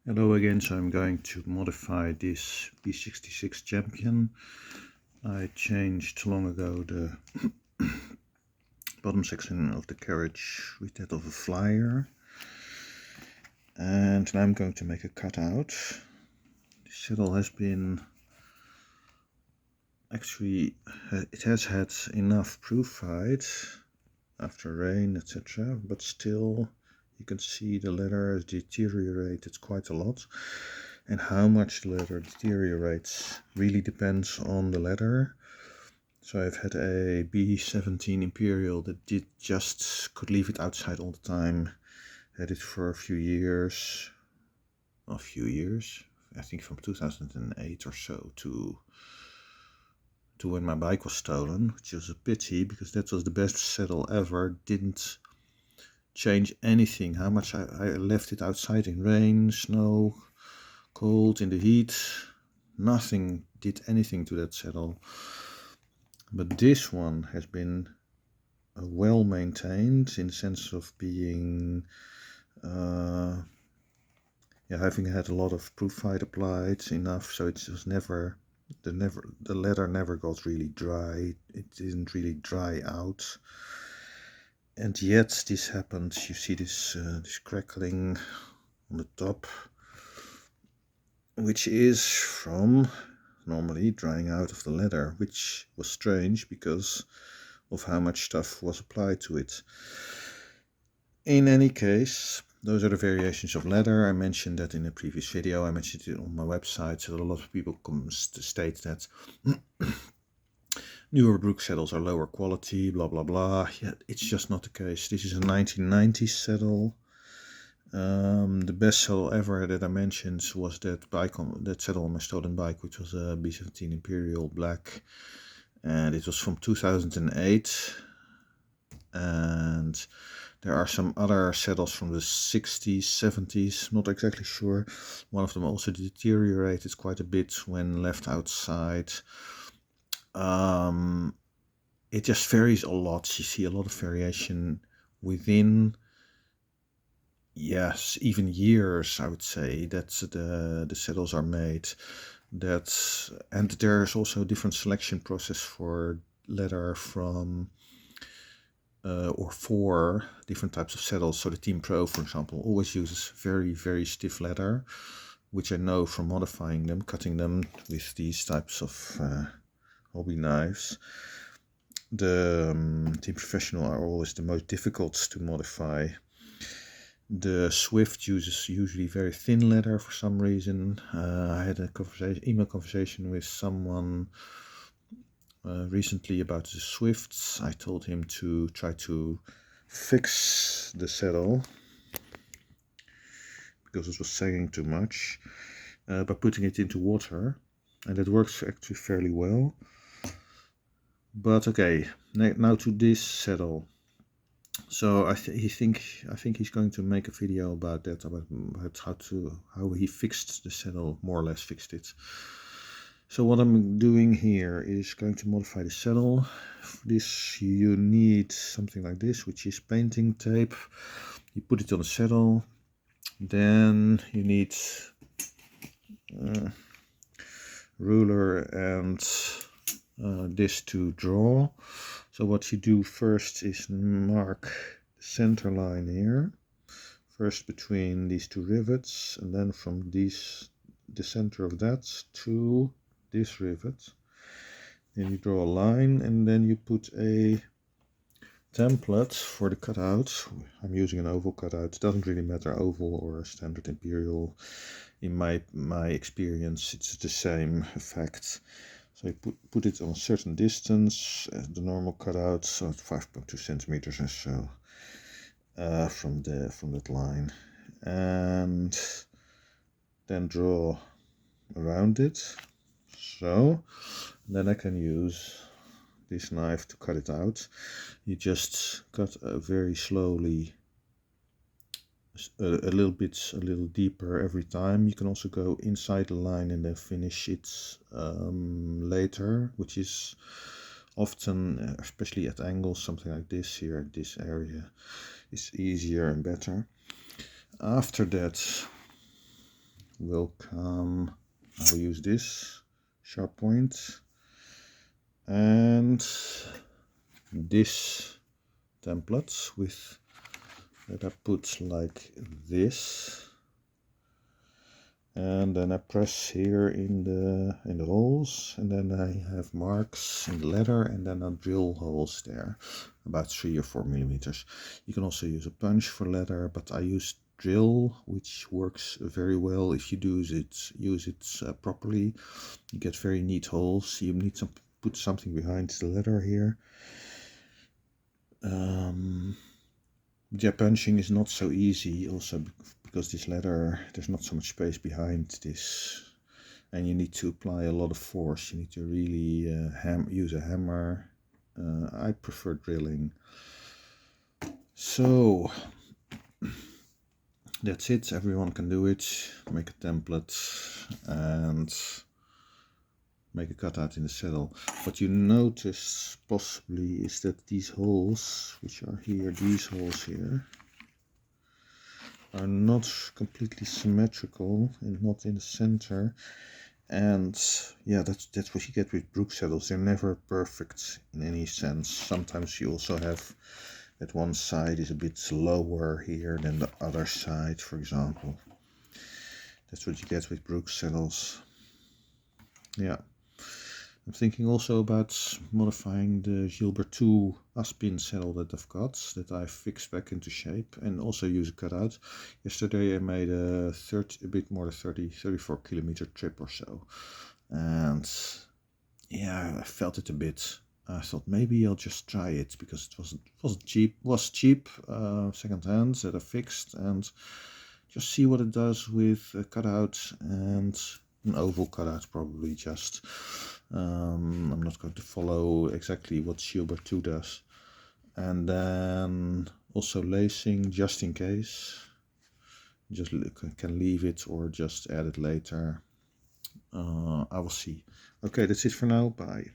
Hello again, so I'm going to modify this B66 Champion. I changed long ago the bottom section of the carriage with that of a flyer. And now I'm going to make a cutout. The saddle has been, actually, it has had enough proof fight after rain, etc. But still, you can see the leather has deteriorated quite a lot. And how much the leather deteriorates really depends on the leather. So I've had a B17 Imperial that could leave it outside all the time. Had it for a few years, I think from 2008 or so to when my bike was stolen, which was a pity because that was the best saddle ever. Didn't change anything. How much I left it outside in rain, snow, cold, in the heat. Nothing did anything to that saddle. But this one has been well maintained in the sense of being having had a lot of proof fight applied enough, so it was never the leather never got really dry. It didn't really dry out, and yet this happened. You see this this crackling on the top, which is from normally drying out of the leather, which was strange because of how much stuff was applied to it. In any case, those are the variations of leather. I mentioned that in a previous video. I mentioned it on my website, so a lot of people state that newer Brook saddles are lower quality, blah blah blah. Yeah, it's just not the case. This is a 1990s saddle. The best saddle ever that I mentioned was that saddle on my stolen bike, which was a B17 Imperial Black, and it was from 2008. And there are some other saddles from the 60s, 70s, not exactly sure. One of them also deteriorated quite a bit when left outside. It just varies a lot. You see a lot of variation within, yes, even years, I would say, that the saddles are made. And there's also a different selection process for leather from or for different types of saddles. So the Team Pro, for example, always uses very, very stiff leather, which I know from modifying them, cutting them with these types of hobby knives. The Team Professional are always the most difficult to modify. The Swift uses usually very thin leather for some reason. I had a email conversation with someone recently about the Swifts. I told him to try to fix the saddle because it was sagging too much by putting it into water, and it works actually fairly well. But okay, now to this saddle. So I think he's going to make a video about that, about how he fixed the saddle, more or less fixed it. So what I'm doing here is going to modify the saddle. For this you need something like this, which is painting tape. You put it on the saddle. Then you need ruler and this to draw. So what you do first is mark the center line here, first between these two rivets, and then from the center of that to this rivet. Then you draw a line, and then you put a template for the cutout. I'm using an oval cutout. It doesn't really matter, oval or a standard Imperial. In my experience, it's the same effect. So you put it on a certain distance, the normal cutout, so 5.2 centimeters or so from that line, and then draw around it. So then I can use this knife to cut it out. You just cut very slowly, a little deeper every time. You can also go inside the line and then finish it later, which is often, especially at angles, something like this here, this area is easier and better. After that, will come, I will use this sharp point and this template with that I put like this, and then I press here in the holes, and then I have marks in the leather, and then I drill holes there about 3 or 4 millimeters. You can also use a punch for leather, but I use drill, which works very well if you use it properly. You get very neat holes. You need to put something behind the leather here. Yeah, punching is not so easy also because this leather, there's not so much space behind this, and you need to apply a lot of force. You need to really use a hammer. I prefer drilling. So that's it, everyone can do it. Make a template and make a cutout in the saddle. What you notice possibly is that these holes, which are here, these holes here, are not completely symmetrical and not in the center. And yeah, that's what you get with brook saddles. They're never perfect in any sense. Sometimes you also have that one side is a bit lower here than the other side, for example. That's what you get with brook saddles. Yeah. I'm thinking also about modifying the Gilbert 2 Aspin saddle that I've got, that I fixed back into shape, and also use a cutout. Yesterday I made a bit more than 34 kilometer trip or so, and yeah, I felt it a bit. I thought maybe I'll just try it because it was cheap, second hand that I fixed, and just see what it does with a cutout and an oval cutout probably just. I'm not going to follow exactly what Gilbert 2 does. And then also lacing just in case. Just can leave it or just add it later. I will see. Okay, that's it for now. Bye.